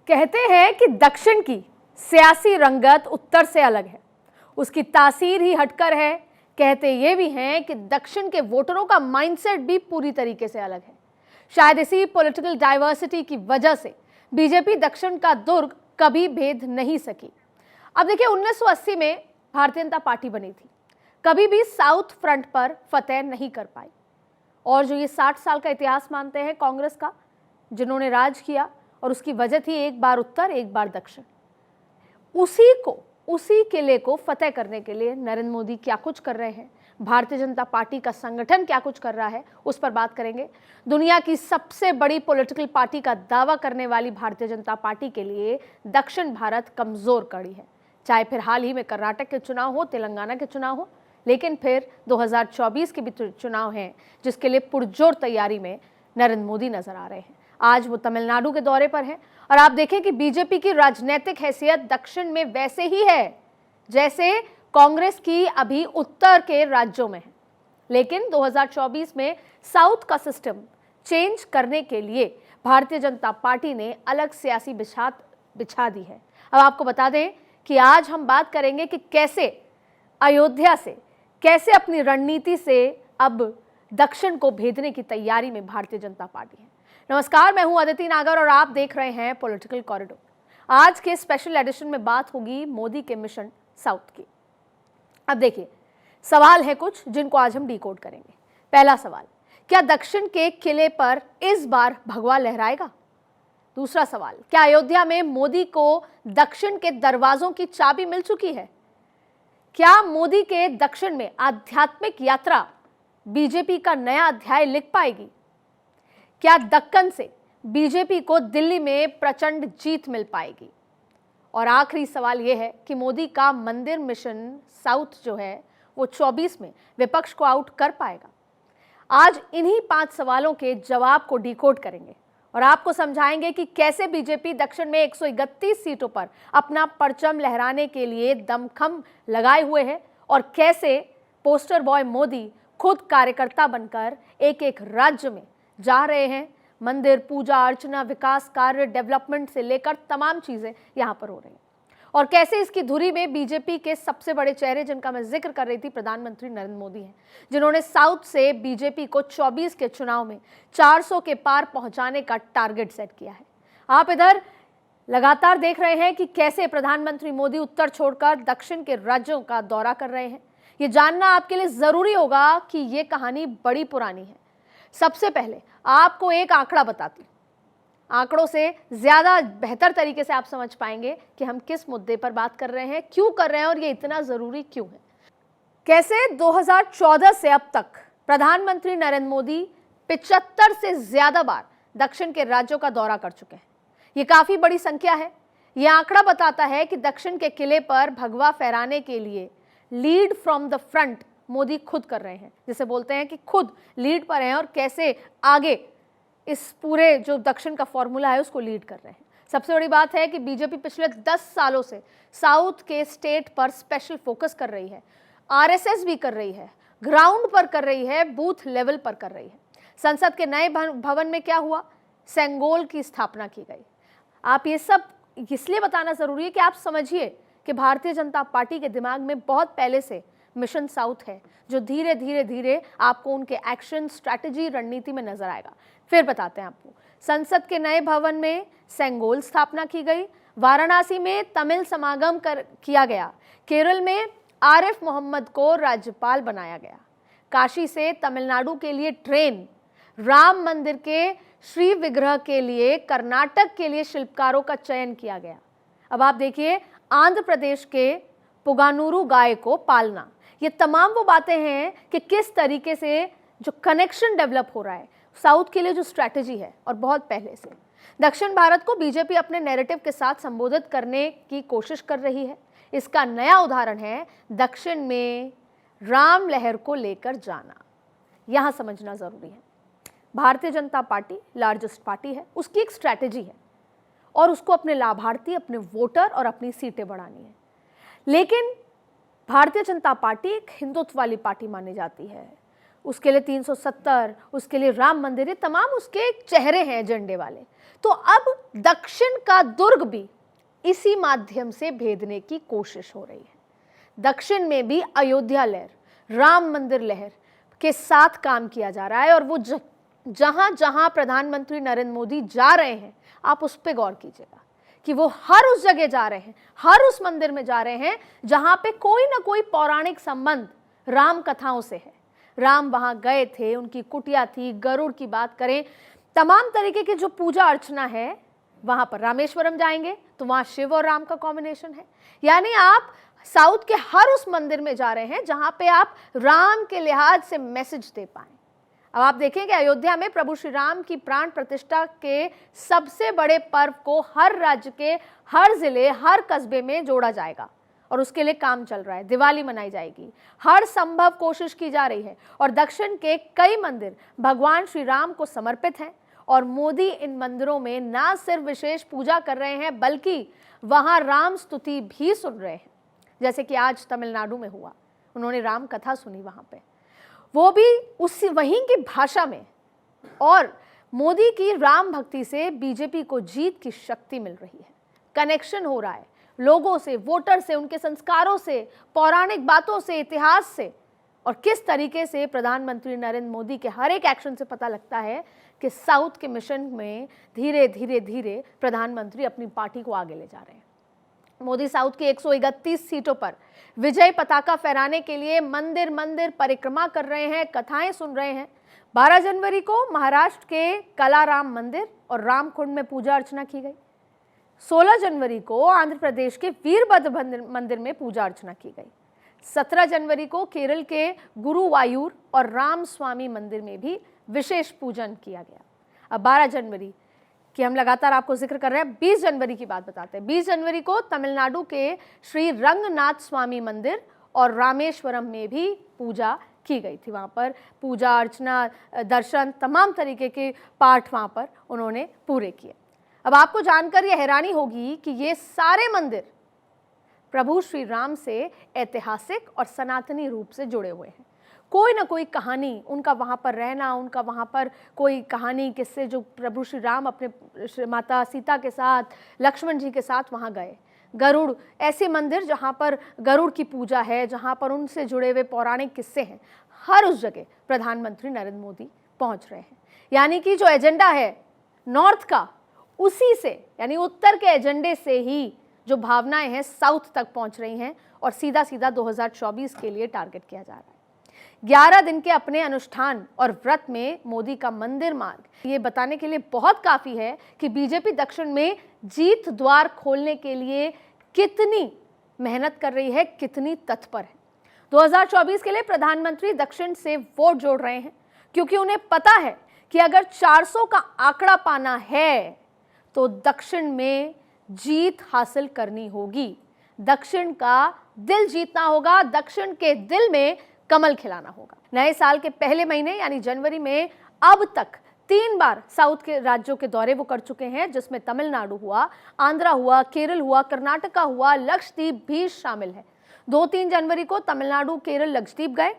कहते हैं कि दक्षिण की सियासी रंगत उत्तर से अलग है, उसकी तासीर ही हटकर है। कहते ये भी हैं कि दक्षिण के वोटरों का माइंडसेट भी पूरी तरीके से अलग है। शायद इसी पॉलिटिकल डाइवर्सिटी की वजह से बीजेपी दक्षिण का दुर्ग कभी भेद नहीं सकी। अब देखिए, 1980 में भारतीय जनता पार्टी बनी थी, कभी भी साउथ फ्रंट पर फतेह नहीं कर पाई। और जो ये 60 साल का इतिहास मानते हैं कांग्रेस का, जिन्होंने राज किया, और उसकी वजह थी एक बार उत्तर एक बार दक्षिण, उसी किले को फतेह करने के लिए नरेंद्र मोदी क्या कुछ कर रहे हैं, भारतीय जनता पार्टी का संगठन क्या कुछ कर रहा है, उस पर बात करेंगे। दुनिया की सबसे बड़ी पॉलिटिकल पार्टी का दावा करने वाली भारतीय जनता पार्टी के लिए दक्षिण भारत कमजोर कड़ी है। चाहे फिर हाल ही में कर्नाटक के चुनाव हो, तेलंगाना के चुनाव हो, लेकिन फिर 2024 के भी चुनाव हैं जिसके लिए पुरजोर तैयारी में नरेंद्र मोदी नजर आ रहे हैं। आज वो तमिलनाडु के दौरे पर हैं और आप देखें कि बीजेपी की राजनीतिक हैसियत दक्षिण में वैसे ही है जैसे कांग्रेस की अभी उत्तर के राज्यों में है। लेकिन 2024 में साउथ का सिस्टम चेंज करने के लिए भारतीय जनता पार्टी ने अलग सियासी बिछा दी है। अब आपको बता दें कि आज हम बात करेंगे कि कैसे अयोध्या से, कैसे अपनी रणनीति से अब दक्षिण को भेदने की तैयारी में भारतीय जनता पार्टी है। नमस्कार, मैं हूं अदिति नागर और आप देख रहे हैं पॉलिटिकल कॉरिडोर। आज के स्पेशल एडिशन में बात होगी मोदी के मिशन साउथ की। अब देखिए, सवाल है कुछ जिनको आज हम डिकोड करेंगे। पहला सवाल, क्या दक्षिण के किले पर इस बार भगवा लहराएगा? दूसरा सवाल, क्या अयोध्या में मोदी को दक्षिण के दरवाजों की चाबी मिल चुकी है? क्या मोदी के दक्षिण में आध्यात्मिक यात्रा बीजेपी का नया अध्याय लिख पाएगी? क्या दक्कन से बीजेपी को दिल्ली में प्रचंड जीत मिल पाएगी? और आखिरी सवाल यह है कि मोदी का मंदिर मिशन साउथ जो है वो 24 में विपक्ष को आउट कर पाएगा? आज इन्हीं 5 सवालों के जवाब को डिकोड करेंगे और आपको समझाएंगे कि कैसे बीजेपी दक्षिण में 131 सीटों पर अपना परचम लहराने के लिए दमखम लगाए हुए है और कैसे पोस्टर बॉय मोदी खुद कार्यकर्ता बनकर एक एक राज्य में जा रहे हैं। मंदिर, पूजा अर्चना, विकास कार्य, डेवलपमेंट से लेकर तमाम चीजें यहां पर हो रही हैं। और कैसे इसकी धुरी में बीजेपी के सबसे बड़े चेहरे, जिनका मैं जिक्र कर रही थी, प्रधानमंत्री नरेंद्र मोदी हैं, जिन्होंने साउथ से बीजेपी को 24 के चुनाव में 400 के पार पहुंचाने का टारगेट सेट किया है। आप इधर लगातार देख रहे हैं कि कैसे प्रधानमंत्री मोदी उत्तर छोड़कर दक्षिण के राज्यों का दौरा कर रहे हैं। ये जानना आपके लिए जरूरी होगा कि ये कहानी बड़ी पुरानी है। सबसे पहले आपको एक आंकड़ा बताती हूं, आंकड़ों से ज्यादा बेहतर तरीके से आप समझ पाएंगे कि हम किस मुद्दे पर बात कर रहे हैं, क्यों कर रहे हैं और ये इतना जरूरी क्यों है। कैसे 2014 से अब तक प्रधानमंत्री नरेंद्र मोदी 75 से ज्यादा बार दक्षिण के राज्यों का दौरा कर चुके हैं। ये काफी बड़ी संख्या है। यह आंकड़ा बताता है कि दक्षिण के किले पर भगवा फहराने के लिए lead from the front Modi खुद कर रहे हैं, जिसे बोलते हैं कि खुद लीड पर हैं और कैसे आगे इस पूरे जो दक्षिण का फॉर्मूला है उसको लीड कर रहे हैं। सबसे बड़ी बात है कि बीजेपी पिछले 10 सालों से साउथ के स्टेट पर स्पेशल फोकस कर रही है, आरएसएस भी कर रही है, ग्राउंड पर कर रही है, बूथ लेवल पर कर रही है। संसद के नए भवन में क्या हुआ? सेंगोल की स्थापना की गई। आप ये सब इसलिए बताना जरूरी है कि आप समझिए कि भारतीय जनता पार्टी के दिमाग में बहुत पहले से मिशन साउथ है, जो धीरे धीरे आपको उनके एक्शन, स्ट्रैटेजी, रणनीति में नजर आएगा। फिर बताते हैं आपको। संसद के नए भवन में सेंगोल स्थापना की गई, वाराणसी में तमिल समागम किया गया, केरल में आरिफ मोहम्मद को राज्यपाल बनाया गया, काशी से तमिलनाडु के लिए ट्रेन, राम मंदिर के श्री विग्रह के लिए कर्नाटक के लिए शिल्पकारों का चयन किया गया। अब आप देखिए, आंध्र प्रदेश के पुगानूरू गाय को पालना, ये तमाम वो बातें हैं कि किस तरीके से जो कनेक्शन डेवलप हो रहा है साउथ के लिए, जो स्ट्रैटेजी है और बहुत पहले से। दक्षिण भारत को बीजेपी अपने नैरेटिव के साथ संबोधित करने की कोशिश कर रही है। इसका नया उदाहरण है दक्षिण में राम लहर को लेकर जाना। यहां समझना जरूरी है, Bharatiya Janata party largest party है, उसकी एक स्ट्रैटेजी है और उसको अपने लाभार्थी, अपने वोटर और अपनी सीटें बढ़ानी है। लेकिन भारतीय जनता पार्टी एक हिंदुत्व वाली पार्टी मानी जाती है, उसके लिए 370, उसके लिए राम मंदिर, ये तमाम उसके चेहरे हैं एजेंडे वाले। तो अब दक्षिण का दुर्ग भी इसी माध्यम से भेदने की कोशिश हो रही है। दक्षिण में भी अयोध्या लहर, राम मंदिर लहर के साथ काम किया जा रहा है, और वो जहां जहां प्रधानमंत्री नरेंद्र मोदी जा रहे हैं, आप उस पर गौर कीजिएगा कि वो हर उस जगह जा रहे हैं, हर उस मंदिर में जा रहे हैं जहां पे कोई ना कोई पौराणिक संबंध राम कथाओं से है। राम वहां गए थे, उनकी कुटिया थी, गरुड़ की बात करें, तमाम तरीके की जो पूजा अर्चना है वहां पर। रामेश्वरम जाएंगे तो वहां शिव और राम का कॉम्बिनेशन है। यानी आप साउथ के हर उस मंदिर में जा रहे हैं जहां पे आप राम के लिहाज से मैसेज दे पाए। अब आप देखेंगे अयोध्या में प्रभु श्री राम की प्राण प्रतिष्ठा के सबसे बड़े पर्व को हर राज्य के हर जिले, हर कस्बे में जोड़ा जाएगा, और उसके लिए काम चल रहा है। दिवाली मनाई जाएगी, हर संभव कोशिश की जा रही है, और दक्षिण के कई मंदिर भगवान श्री राम को समर्पित हैं, और मोदी इन मंदिरों में ना सिर्फ विशेष पूजा कर रहे हैं बल्कि वहां राम स्तुति भी सुन रहे हैं। जैसे कि आज तमिलनाडु में हुआ, उन्होंने राम कथा सुनी वहां पे, वो भी उसी वहीं की भाषा में। और मोदी की राम भक्ति से बीजेपी को जीत की शक्ति मिल रही है, कनेक्शन हो रहा है लोगों से, वोटर से, उनके संस्कारों से, पौराणिक बातों से, इतिहास से। और किस तरीके से प्रधानमंत्री नरेंद्र मोदी के हर एक एक्शन से पता लगता है कि साउथ के मिशन में धीरे धीरे धीरे प्रधानमंत्री अपनी पार्टी को आगे ले जा रहे हैं। मोदी साउथ की 131 सीटों पर विजय पताका फहराने के लिए मंदिर मंदिर परिक्रमा कर रहे हैं, कथाएं सुन रहे हैं। 12 जनवरी को महाराष्ट्र के कलाराम मंदिर और रामकुंड में पूजा अर्चना की गई। 16 जनवरी को आंध्र प्रदेश के वीरभद्र मंदिर में पूजा अर्चना की गई। 17 जनवरी को केरल के गुरुवायूर और राम स्वामी मंदिर में भी विशेष पूजन किया गया। अब 12 जनवरी कि हम लगातार आपको जिक्र कर रहे हैं, 20 जनवरी की बात बताते हैं। 20 जनवरी को तमिलनाडु के श्री रंगनाथ स्वामी मंदिर और रामेश्वरम में भी पूजा की गई थी। वहाँ पर पूजा अर्चना, दर्शन, तमाम तरीके के पाठ वहाँ पर उन्होंने पूरे किए। अब आपको जानकर यह हैरानी होगी कि ये सारे मंदिर प्रभु श्री राम से ऐतिहासिक और सनातनी रूप से जुड़े हुए हैं। कोई ना कोई कहानी, उनका वहाँ पर रहना, उनका वहाँ पर कोई कहानी, किससे जो प्रभु श्री राम अपने माता सीता के साथ, लक्ष्मण जी के साथ वहाँ गए। गरुड़, ऐसे मंदिर जहाँ पर गरुड़ की पूजा है, जहाँ पर उनसे जुड़े हुए पौराणिक किस्से हैं, हर उस जगह प्रधानमंत्री नरेंद्र मोदी पहुँच रहे हैं। यानी कि जो एजेंडा है नॉर्थ का, उसी से, यानी उत्तर के एजेंडे से ही जो भावनाएं हैं साउथ तक पहुंच रही हैं, और सीधा सीधा 2024 के लिए टारगेट किया जा रहा है। 11 दिन के अपने अनुष्ठान और व्रत में मोदी का मंदिर मार्ग ये बताने के लिए बहुत काफी है कि बीजेपी दक्षिण में जीत द्वार खोलने के लिए कितनी मेहनत कर रही है, कितनी तत्पर है। 2024 के लिए प्रधानमंत्री दक्षिण से वोट जोड़ रहे हैं, क्योंकि उन्हें पता है कि अगर 400 का आंकड़ा पाना है तो दक्षिण में जीत हासिल करनी होगी, दक्षिण का दिल जीतना होगा, दक्षिण के दिल में कमल खिलाना होगा। नए साल के पहले महीने यानी जनवरी में अब तक 3 बार साउथ के राज्यों के दौरे वो कर चुके हैं, जिसमें तमिलनाडु हुआ, आंध्रा हुआ, केरल हुआ, कर्नाटका हुआ, लक्षद्वीप भी शामिल है। 2-3 जनवरी को तमिलनाडु, केरल, लक्षद्वीप गए।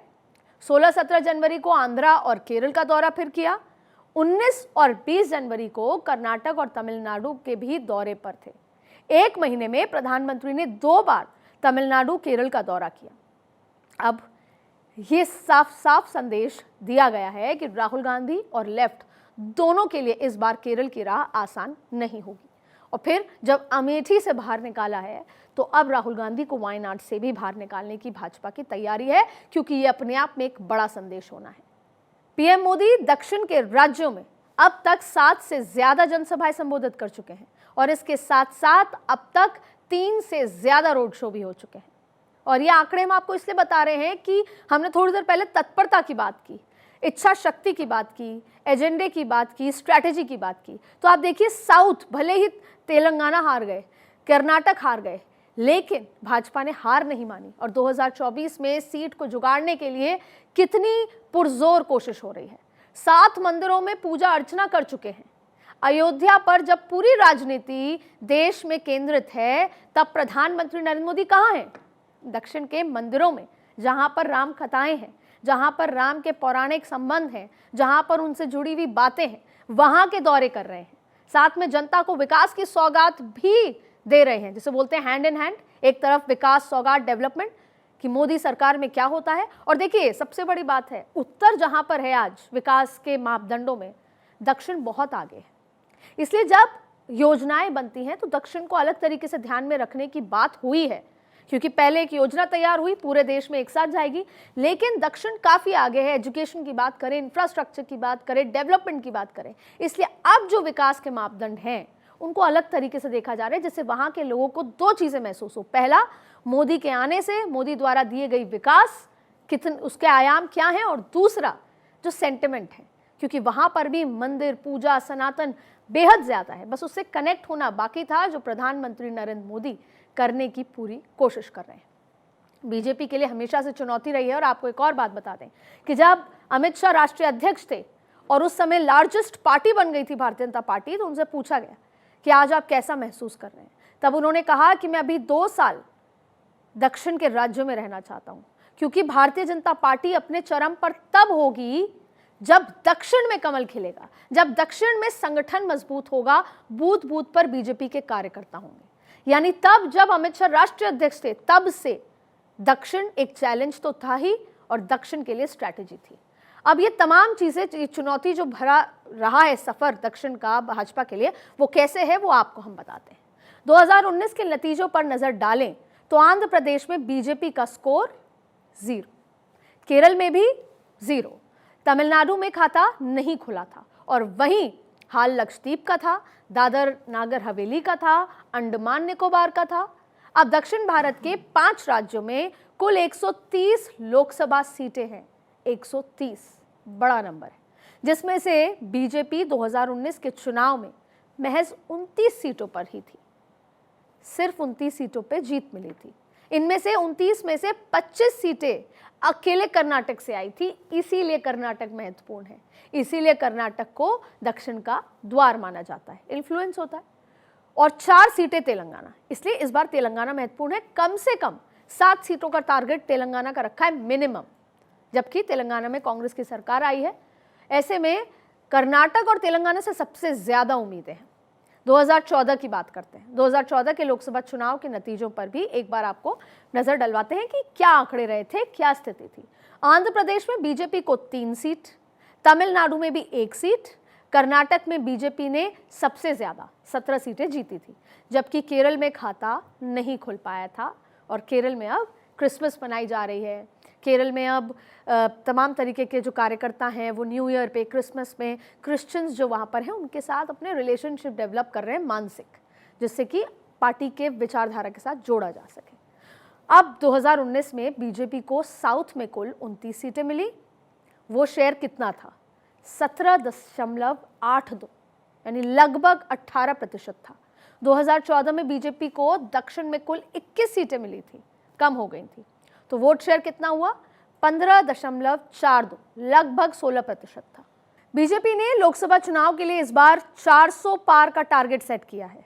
16-17 जनवरी को आंध्रा और केरल का दौरा फिर किया। 19 और 20 जनवरी को कर्नाटक और तमिलनाडु के भी दौरे पर थे। 1 महीने में प्रधानमंत्री ने 2 बार तमिलनाडु, केरल का दौरा किया। अब ये साफ साफ संदेश दिया गया है कि राहुल गांधी और लेफ्ट दोनों के लिए इस बार केरल की राह आसान नहीं होगी। और फिर जब अमेठी से बाहर निकाला है तो अब राहुल गांधी को वायनाड से भी बाहर निकालने की भाजपा की तैयारी है, क्योंकि ये अपने आप में एक बड़ा संदेश होना है। पीएम मोदी दक्षिण के राज्यों में अब तक 7 से ज्यादा जनसभाएं संबोधित कर चुके हैं, और इसके साथ साथ अब तक 3 से ज्यादा रोड शो भी हो चुके हैं। और ये आंकड़े हम आपको इसलिए बता रहे हैं कि हमने थोड़ी देर पहले तत्परता की बात की, इच्छा शक्ति की बात की, एजेंडे की बात की, स्ट्रैटेजी की बात की। तो आप देखिए, साउथ भले ही तेलंगाना हार गए, कर्नाटक हार गए, लेकिन भाजपा ने हार नहीं मानी, और 2024 में सीट को जुगाड़ने के लिए कितनी पुरजोर कोशिश हो रही है। 7 मंदिरों में पूजा अर्चना कर चुके हैं। अयोध्या पर जब पूरी राजनीति देश में केंद्रित है, तब प्रधानमंत्री नरेंद्र मोदी कहाँ हैं? दक्षिण के मंदिरों में, जहां पर राम कथाएं हैं, जहां पर राम के पौराणिक संबंध हैं, जहां पर उनसे जुड़ी हुई बातें हैं, वहां के दौरे कर रहे हैं। साथ में जनता को विकास की सौगात भी दे रहे हैं, जिसे बोलते हैं हैंड इन हैंड। एक तरफ विकास, सौगात, डेवलपमेंट कि मोदी सरकार में क्या होता है। और देखिए सबसे बड़ी बात है, उत्तर जहां पर है आज विकास के मापदंडों में, दक्षिण बहुत आगे है। इसलिए जब योजनाएं बनती हैं तो दक्षिण को अलग तरीके से ध्यान में रखने की बात हुई है, क्योंकि पहले एक योजना तैयार हुई, पूरे देश में एक साथ जाएगी, लेकिन दक्षिण काफी आगे है। एजुकेशन की बात करें, इंफ्रास्ट्रक्चर की बात करें, डेवलपमेंट की बात करें, इसलिए अब जो विकास के मापदंड हैं उनको अलग तरीके से देखा जा रहा है, जिससे वहां के लोगों को दो चीजें महसूस हो। पहला, मोदी के आने से मोदी द्वारा दिए गई विकास कितने, उसके आयाम क्या हैं, और दूसरा जो सेंटिमेंट है, क्योंकि वहां पर भी मंदिर, पूजा, सनातन बेहद ज्यादा है। बस उससे कनेक्ट होना बाकी था, जो प्रधानमंत्री नरेंद्र मोदी करने की पूरी कोशिश कर रहे हैं। बीजेपी के लिए हमेशा से चुनौती रही है। और आपको एक और बात बता दें कि जब अमित शाह राष्ट्रीय अध्यक्ष थे और उस समय लार्जेस्ट पार्टी बन गई थी भारतीय जनता पार्टी, तो उनसे पूछा गया कि आज आप कैसा महसूस कर रहे हैं, तब उन्होंने कहा कि मैं अभी 2 साल दक्षिण के राज्यों में रहना चाहता हूं, क्योंकि भारतीय जनता पार्टी अपने चरम पर तब होगी जब दक्षिण में कमल खिलेगा, जब दक्षिण में संगठन मजबूत होगा, बूथ बूथ पर बीजेपी के कार्यकर्ता होंगे। यानी तब जब अमित शाह राष्ट्रीय अध्यक्ष थे, तब से दक्षिण एक चैलेंज तो था ही, और दक्षिण के लिए स्ट्रैटेजी थी। अब ये तमाम चीजें, ये चुनौती जो भरा रहा है सफर दक्षिण का भाजपा के लिए, वो कैसे है वो आपको हम बताते हैं। 2019 के नतीजों पर नजर डालें तो आंध्र प्रदेश में बीजेपी का स्कोर 0, केरल में भी 0, तमिलनाडु में खाता नहीं खुला था, और वहीं हाल लक्षद्वीप का था, दादर नागर हवेली का था, अंडमान निकोबार का था। अब दक्षिण भारत के 5 राज्यों में कुल 130 लोकसभा सीटें हैं। 130 बड़ा नंबर है, जिसमें से बीजेपी 2019 के चुनाव में महज 29 सीटों पर ही थी। सिर्फ 29 सीटों पे जीत मिली थी। इनमें से 29 में से 25 सीटें अकेले कर्नाटक से आई थी। इसीलिए कर्नाटक महत्वपूर्ण है, इसीलिए कर्नाटक को दक्षिण का द्वार माना जाता है, इन्फ्लुएंस होता है। और 4 सीटें तेलंगाना, इसलिए इस बार तेलंगाना महत्वपूर्ण है। कम से कम 7 सीटों का टारगेट तेलंगाना का रखा है मिनिमम, जबकि तेलंगाना में कांग्रेस की सरकार आई है। ऐसे में कर्नाटक और तेलंगाना से सबसे ज्यादा उम्मीदें हैं। 2014 की बात करते हैं। 2014 के लोकसभा चुनाव के नतीजों पर भी एक बार आपको नजर डलवाते हैं कि क्या आंकड़े रहे थे, क्या स्थिति थी। आंध्र प्रदेश में बीजेपी को 3 सीट, तमिलनाडु में भी 1 सीट, कर्नाटक में बीजेपी ने सबसे ज्यादा 17 सीटें जीती थी, जबकि केरल में खाता नहीं खुल पाया था। और केरल में अब क्रिसमस मनाई जा रही है। केरल में अब तमाम तरीके के जो कार्यकर्ता हैं वो न्यू ईयर पे, क्रिसमस में क्रिश्चियंस जो वहाँ पर हैं उनके साथ अपने रिलेशनशिप डेवलप कर रहे हैं मानसिक, जिससे कि पार्टी के विचारधारा के साथ जोड़ा जा सके। अब 2019 में बीजेपी को साउथ में कुल 29 सीटें मिली। वो शेयर कितना था? 17.82, यानी लगभग 18% था। 2014 में बीजेपी को दक्षिण में कुल 21 सीटें मिली थी, कम हो गई थी। तो वोट शेयर कितना हुआ? 15.42, लगभग 16% था। बीजेपी ने लोकसभा चुनाव के लिए इस बार 400 पार का टारगेट सेट किया है,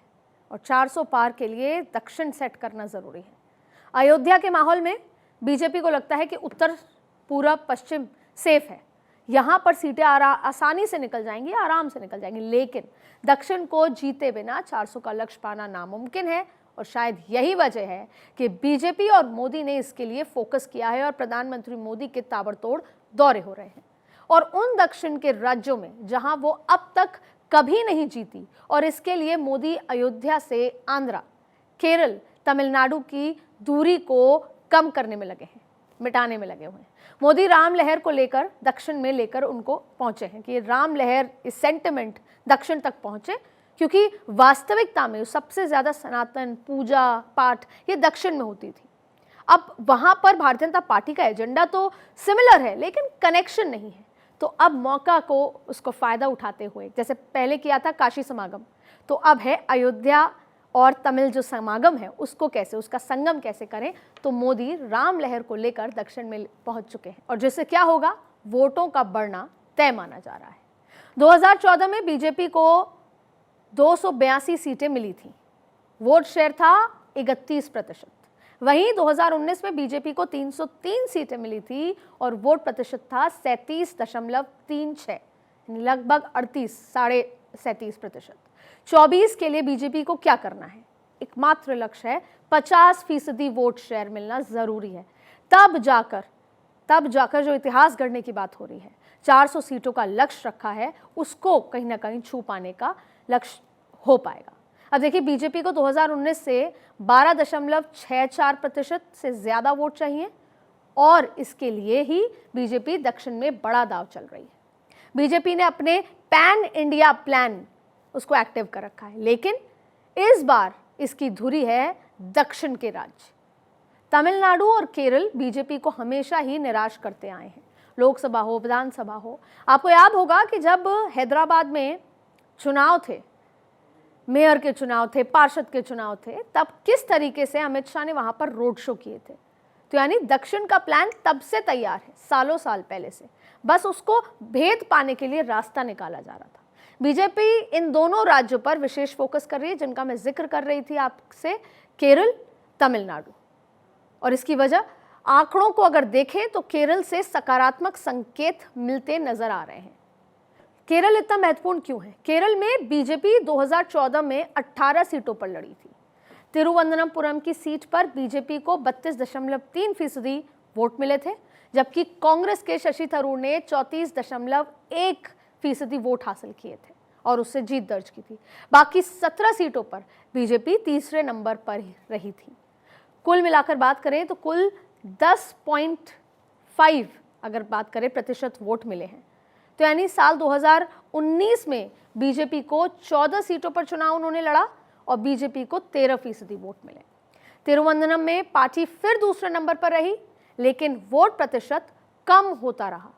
और 400 पार के लिए दक्षिण सेट करना जरूरी है। अयोध्या के माहौल में बीजेपी को लगता है कि उत्तर, पूरब, पश्चिम सेफ है, यहां पर सीटें आसानी से निकल जाएंगी, आराम से निकल जाएंगी। लेकिन दक्षिण को जीते बिना 400 का लक्ष्य पाना नामुमकिन है, और शायद यही वजह है कि बीजेपी और मोदी ने इसके लिए फोकस किया है, और प्रधानमंत्री मोदी के ताबड़तोड़ दौरे हो रहे हैं। और उन दक्षिण के राज्यों में जहां वो अब तक कभी नहीं जीती, और इसके लिए मोदी अयोध्या से आंध्रा, केरल, तमिलनाडु की दूरी को कम करने में लगे हैं, मिटाने में लगे हुए हैं। मोदी राम लहर को लेकर दक्षिण में लेकर उनको पहुंचे हैं कि राम लहर, इस सेंटिमेंट दक्षिण तक पहुंचे, क्योंकि वास्तविकता में सबसे ज्यादा सनातन, पूजा पाठ ये दक्षिण में होती थी। अब वहां पर भारतीय जनता पार्टी का एजेंडा तो सिमिलर है, लेकिन कनेक्शन नहीं है। तो अब मौका को, उसको फायदा उठाते हुए, जैसे पहले किया था काशी समागम, तो अब है अयोध्या और तमिल जो समागम है उसको कैसे, उसका संगम कैसे करें। तो मोदी राम लहर को लेकर दक्षिण में पहुंच चुके हैं, और जिससे क्या होगा, वोटों का बढ़ना तय माना जा रहा है। 2014 में बीजेपी को 282 सीटें मिली थी, वोट शेयर था 31%। वहीं 2019 में बीजेपी को 303 सीटें मिली थी और वोट प्रतिशत था 37.36, लगभग 37.37%। 24 के लिए बीजेपी को क्या करना है? एकमात्र लक्ष्य है 50% वोट शेयर मिलना जरूरी है। तब जाकर जो इतिहास गढ़ने की बात हो रही है, 400 सीटों का लक्ष्य रखा है, उसको कहीं ना कहीं छू पाने का लक्ष्य हो पाएगा। अब देखिए, बीजेपी को 2019 से 12.64% से ज्यादा वोट चाहिए और इसके लिए ही बीजेपी दक्षिण में बड़ा दांव चल रही है। बीजेपी ने अपने पैन इंडिया प्लान उसको एक्टिव कर रखा है, लेकिन इस बार इसकी धुरी है दक्षिण के राज्य। तमिलनाडु और केरल बीजेपी को हमेशा ही निराश करते आए हैं, लोकसभा हो, विधानसभा हो। आपको याद होगा कि जब हैदराबाद में चुनाव थे, मेयर के चुनाव थे, पार्षद के चुनाव थे, तब किस तरीके से अमित शाह ने वहां पर रोड शो किए थे। तो यानी दक्षिण का प्लान तब से तैयार है, सालों साल पहले से, बस उसको भेद पाने के लिए रास्ता निकाला जा रहा था। बीजेपी इन दोनों राज्यों पर विशेष फोकस कर रही है, जिनका मैं जिक्र कर रही थी आपसे, केरल, तमिलनाडु। और इसकी वजह, आंकड़ों को अगर देखें तो केरल से सकारात्मक संकेत मिलते नजर आ रहे हैं। केरल इतना महत्वपूर्ण क्यों है? केरल में बीजेपी 2014 में 18 सीटों पर लड़ी थी। तिरुवनंतपुरम की सीट पर बीजेपी को 32.3% वोट मिले थे, जबकि कांग्रेस के शशि थरूर ने 34.1% वोट हासिल किए थे और उससे जीत दर्ज की थी। बाकी 17 सीटों पर बीजेपी तीसरे नंबर पर ही रही थी। कुल मिलाकर बात करें तो कुल 10.5 अगर बात करें प्रतिशत वोट मिले हैं। तो यानी साल 2019 में बीजेपी को 14 सीटों पर चुनाव उन्होंने लड़ा और बीजेपी को 13% वोट मिले। तिरुवनंतपुरम में पार्टी फिर दूसरे नंबर पर रही, लेकिन वोट प्रतिशत कम होता रहा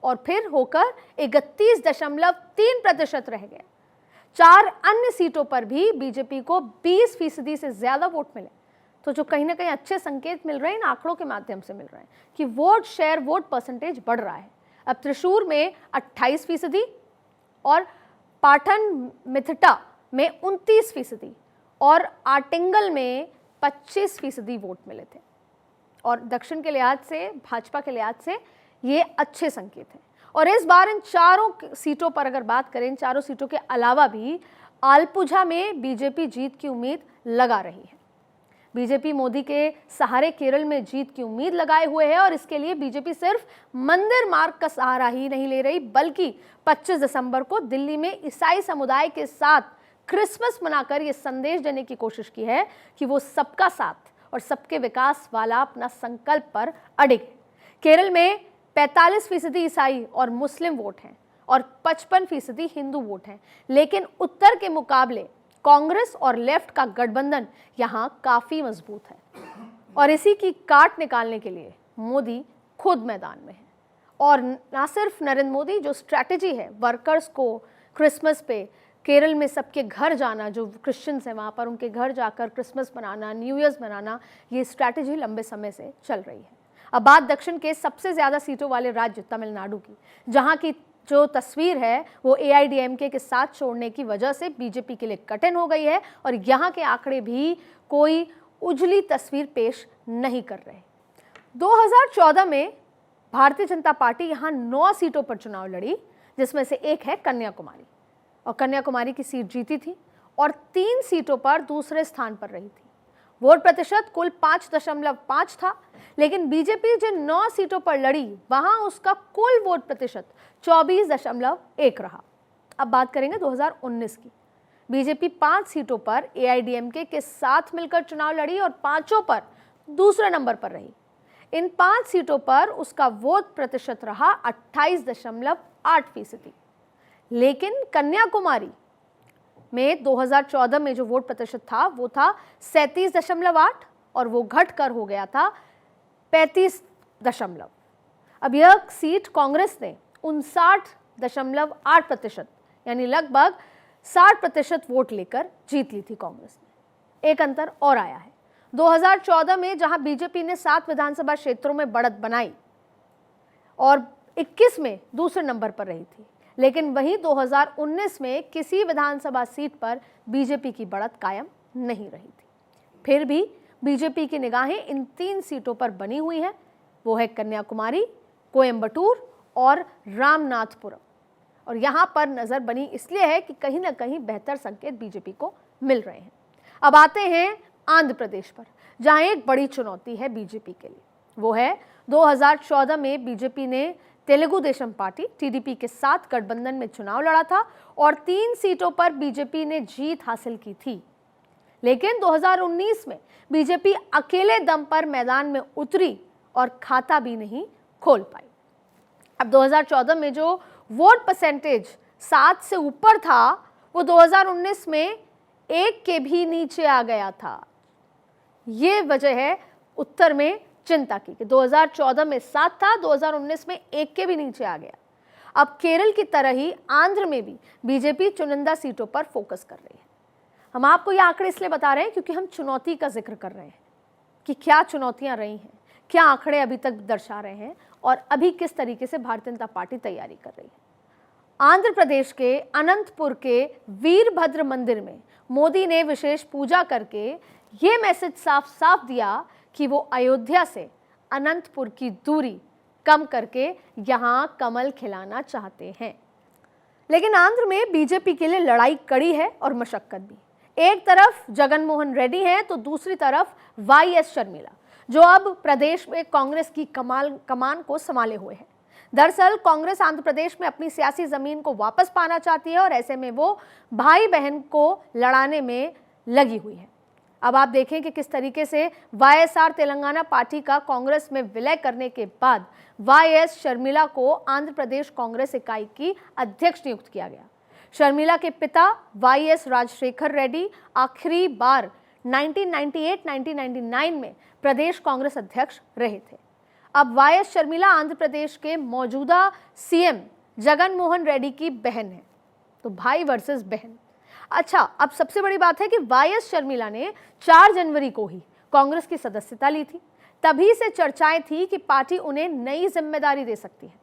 और फिर होकर 31.3% रह गया। 4 अन्य सीटों पर भी बीजेपी को 20% से ज्यादा वोट मिले। तो जो कहीं ना कहीं अच्छे संकेत मिल रहे हैं, इन आंकड़ों के माध्यम से मिल रहे हैं कि वोट शेयर, वोट परसेंटेज बढ़ रहा है। अब त्रिशूर में 28% और पाटन मिथिटा में 29% और आटिंगल में 25% वोट मिले थे। और दक्षिण के लिहाज से, भाजपा के लिहाज से ये अच्छे संकेत हैं। और इस बार इन चारों सीटों पर अगर बात करें, इन चारों सीटों के अलावा भी आलपुझा में बीजेपी जीत की उम्मीद लगा रही है। बीजेपी मोदी के सहारे केरल में जीत की उम्मीद लगाए हुए है और इसके लिए बीजेपी सिर्फ मंदिर मार्ग का सहारा ही नहीं ले रही, बल्कि 25 दिसंबर को दिल्ली में ईसाई समुदाय के साथ क्रिसमस मनाकर यह संदेश देने की कोशिश की है कि वो सबका साथ और सबके विकास वाला अपना संकल्प पर अडिग है। केरल में 45% ईसाई और मुस्लिम वोट हैं और 55% हिंदू वोट हैं, लेकिन उत्तर के मुकाबले कांग्रेस और लेफ्ट का गठबंधन यहां काफी मजबूत है और इसी की काट निकालने के लिए मोदी खुद मैदान में है। और ना सिर्फ नरेंद्र मोदी, जो स्ट्रैटेजी है वर्कर्स को क्रिसमस पे केरल में सबके घर जाना, जो क्रिश्चियंस हैं वहाँ पर उनके घर जाकर क्रिसमस मनाना, न्यू ईयर्स मनाना, ये स्ट्रैटेजी लंबे समय से चल रही है। अब बात दक्षिण के सबसे ज़्यादा सीटों वाले राज्य तमिलनाडु की, जहाँ की जो तस्वीर है वो AIADMK के साथ छोड़ने की वजह से बीजेपी के लिए कठिन हो गई है और यहाँ के आंकड़े भी कोई उजली तस्वीर पेश नहीं कर रहे। 2014 में भारतीय जनता पार्टी यहाँ 9 सीटों पर चुनाव लड़ी, जिसमें से एक है कन्याकुमारी, और कन्याकुमारी की सीट जीती थी और 3 सीटों पर दूसरे स्थान पर रही थी। वोट प्रतिशत कुल 5.5 था, लेकिन बीजेपी जिन 9 सीटों पर लड़ी वहां उसका कुल वोट प्रतिशत 24.1 रहा। अब बात करेंगे 2019 की। बीजेपी 5 सीटों पर AIADMK के साथ मिलकर चुनाव लड़ी और 5 पर दूसरे नंबर पर रही। इन 5 सीटों पर उसका वोट प्रतिशत रहा 28.8%। लेकिन कन्याकुमारी में 2014 में जो वोट प्रतिशत था वो था 37.8 और वो घटकर हो गया था 35. अब यह सीट कांग्रेस ने 59.8% यानी लगभग 60% वोट लेकर जीत ली थी कांग्रेस ने। एक अंतर और आया है, 2014 में जहां बीजेपी ने 7 विधानसभा क्षेत्रों में बढ़त बनाई और 21 में दूसरे नंबर पर रही थी, लेकिन वहीं 2019 में किसी विधानसभा सीट पर बीजेपी की बढ़त कायम नहीं रही थी। फिर भी बीजेपी की निगाहें इन 3 सीटों पर बनी हुई हैं। वो है कन्याकुमारी, कोयंबटूर और रामनाथपुरम। और यहां पर नजर बनी इसलिए है कि कहीं ना कहीं बेहतर संकेत बीजेपी को मिल रहे हैं। अब आते हैं आंध्र प्रदेश पर, जहां एक बड़ी चुनौती है बीजेपी के लिए। वो है 2014 में बीजेपी ने तेलुगु देशम पार्टी टीडीपी के साथ गठबंधन में चुनाव लड़ा था और 3 सीटों पर बीजेपी ने जीत हासिल की थी। लेकिन 2019 में बीजेपी अकेले दम पर मैदान में उतरी और खाता भी नहीं खोल पाई। अब 2014 में जो वोट परसेंटेज 7 से ऊपर था, वो 2019 में 1 के भी नीचे आ गया था। ये वजह है उत्तर में चिंता की कि 2014 में 7 था, 2019 में 1 के भी नीचे आ गया। अब केरल की तरह ही आंध्र में भी बीजेपी चुनिंदा सीटों पर फोकस कर रही है। हम आपको ये आंकड़े इसलिए बता रहे हैं क्योंकि हम चुनौती का जिक्र कर रहे हैं कि क्या चुनौतियां रही हैं, क्या आंकड़े अभी तक दर्शा रहे हैं और अभी किस तरीके से भारतीय जनता पार्टी तैयारी कर रही है। आंध्र प्रदेश के अनंतपुर के वीरभद्र मंदिर में मोदी ने विशेष पूजा करके ये मैसेज साफ साफ दिया कि वो अयोध्या से अनंतपुर की दूरी कम करके यहां कमल खिलाना चाहते हैं। लेकिन आंध्र में बीजेपी के लिए लड़ाई कड़ी है और मशक्कत भी। एक तरफ जगन मोहन रेड्डी हैं तो दूसरी तरफ वाईएस शर्मिला, जो अब प्रदेश में कांग्रेस की कमान को संभाले हुए हैं। दरअसल कांग्रेस आंध्र प्रदेश में अपनी सियासी जमीन को वापस पाना चाहती है और ऐसे में वो भाई बहन को लड़ाने में लगी हुई है। अब आप देखें कि किस तरीके से वाईएसआर तेलंगाना पार्टी का कांग्रेस में विलय करने के बाद वाईएस शर्मिला को आंध्र प्रदेश कांग्रेस इकाई की अध्यक्ष नियुक्त किया गया। शर्मिला के पिता वाईएस राजशेखर रेड्डी आखिरी बार 1998-1999 में प्रदेश कांग्रेस अध्यक्ष रहे थे। अब वाईएस शर्मिला आंध्र प्रदेश के मौजूदा सीएम जगन मोहन रेड्डी की बहन है, तो भाई वर्सेस बहन। अच्छा, अब सबसे बड़ी बात है कि वाईएस शर्मिला ने 4 जनवरी को ही कांग्रेस की सदस्यता ली थी। तभी से चर्चाएं थी कि पार्टी उन्हें नई जिम्मेदारी दे सकती है।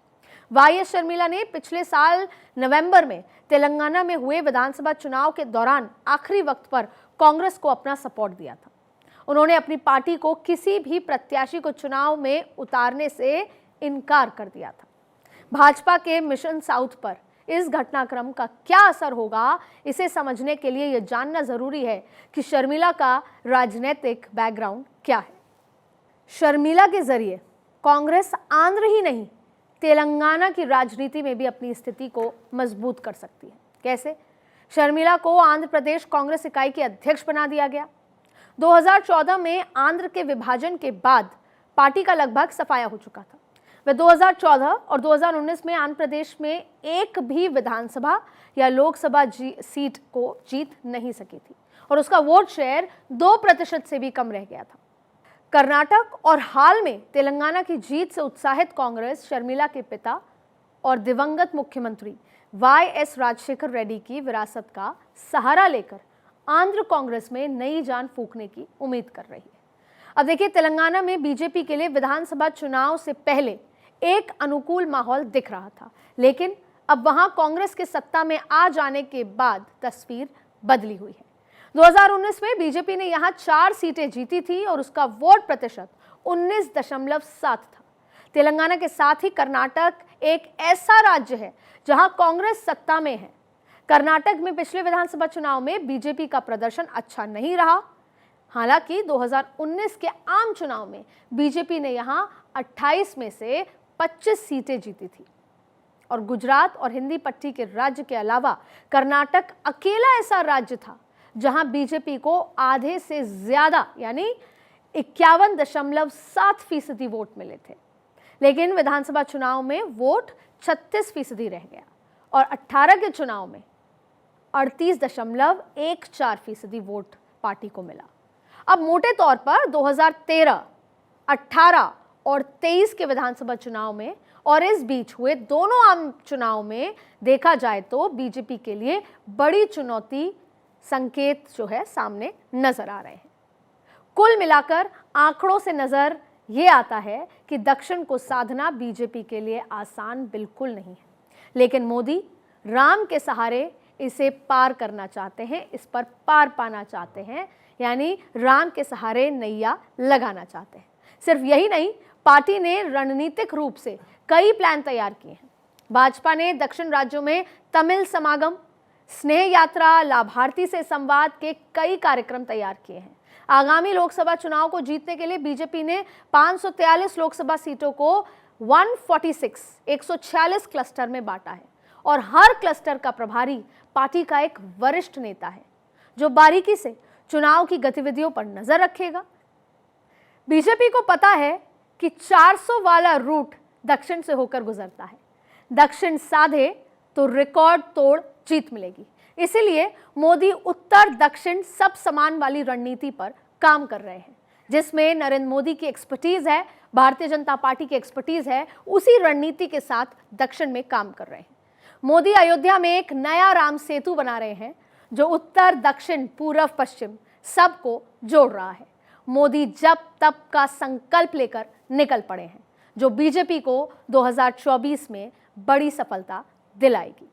वाईएस शर्मिला ने पिछले साल नवंबर में तेलंगाना में हुए विधानसभा चुनाव के दौरान आखिरी वक्त पर कांग्रेस को अपना सपोर्ट दिया था। उन्होंने अपनी पार्टी को किसी भी प्रत्याशी को चुनाव में उतारने से इनकार कर दिया था। भाजपा के मिशन साउथ पर इस घटनाक्रम का क्या असर होगा, इसे समझने के लिए यह जानना जरूरी है कि शर्मिला का राजनीतिक बैकग्राउंड क्या है। शर्मिला के जरिए कांग्रेस आंध्र ही नहीं, तेलंगाना की राजनीति में भी अपनी स्थिति को मजबूत कर सकती है। कैसे? शर्मिला को आंध्र प्रदेश कांग्रेस इकाई के अध्यक्ष बना दिया गया। 2014 में आंध्र के विभाजन के बाद पार्टी का लगभग सफाया हो चुका था। वे 2014 और 2019 में आंध्र प्रदेश में एक भी विधानसभा या लोकसभा सीट को जीत नहीं सकी थी और उसका वोट शेयर 2% से भी कम रह गया था। कर्नाटक और हाल में तेलंगाना की जीत से उत्साहित कांग्रेस शर्मिला के पिता और दिवंगत मुख्यमंत्री वाईएस राजशेखर रेड्डी की विरासत का सहारा लेकर आंध्र कांग्रेस में नई जान फूंकने की उम्मीद कर रही है। अब देखिए, तेलंगाना में बीजेपी के लिए विधानसभा चुनाव से पहले एक अनुकूल माहौल दिख रहा था, लेकिन अब वहां कांग्रेस के सत्ता में आ जाने के बाद तस्वीर बदली हुई है। 2019 में बीजेपी ने यहां 4 सीटें जीती थी और उसका वोट प्रतिशत 19.7 था। तेलंगाना के साथ ही कर्नाटक एक ऐसा राज्य है जहां कांग्रेस सत्ता में है। कर्नाटक में पिछले विधानसभा चुनाव में बीजेपी का प्रदर्शन अच्छा नहीं रहा। हालांकि 2019 के आम चुनाव में बीजेपी ने यहां 28 में से 25 सीटें जीती थी और गुजरात और हिंदी पट्टी के राज्य के अलावा कर्नाटक अकेला ऐसा राज्य था जहां बीजेपी को आधे से ज्यादा यानी 51.7% वोट मिले थे। लेकिन विधानसभा चुनाव में वोट 36% रह गया और 18 के चुनाव में 38.14% वोट पार्टी को मिला। अब मोटे तौर पर 2013, 18 और 23 के विधानसभा चुनाव में और इस बीच हुए दोनों आम चुनाव में देखा जाए तो बीजेपी के लिए बड़ी चुनौती संकेत जो है सामने नजर आ रहे हैं। कुल मिलाकर आंकड़ों से नजर ये आता है कि दक्षिण को साधना बीजेपी के लिए आसान बिल्कुल नहीं है, लेकिन मोदी राम के सहारे इसे पार करना चाहते हैं, इस पर पार पाना चाहते हैं। यानी राम के सहारे नैया लगाना चाहते हैं। सिर्फ यही नहीं, पार्टी ने रणनीतिक रूप से कई प्लान तैयार किए हैं। भाजपा ने दक्षिण राज्यों में तमिल समागम, स्नेह यात्रा, लाभार्थी से संवाद के कई कार्यक्रम तैयार किए हैं। आगामी लोकसभा चुनाव को जीतने के लिए बीजेपी ने 543 लोकसभा सीटों को 146 क्लस्टर में बांटा है और हर क्लस्टर का प्रभारी पार्टी का एक वरिष्ठ नेता है जो बारीकी से चुनाव की गतिविधियों पर नजर रखेगा। बीजेपी को पता है कि 400 वाला रूट दक्षिण से होकर गुजरता है। दक्षिण साधे तो रिकॉर्ड तोड़ जीत मिलेगी। इसीलिए मोदी उत्तर दक्षिण सब समान वाली रणनीति पर काम कर रहे हैं, जिसमें नरेंद्र मोदी की एक्सपर्टीज है, भारतीय जनता पार्टी की एक्सपर्टीज है। उसी रणनीति के साथ दक्षिण में काम कर रहे हैं। मोदी अयोध्या में एक नया राम सेतु बना रहे हैं जो उत्तर दक्षिण पूर्व पश्चिम सबको जोड़ रहा है। मोदी जब तब का संकल्प लेकर निकल पड़े हैं जो बीजेपी को 2024 में बड़ी सफलता दिलाएगी।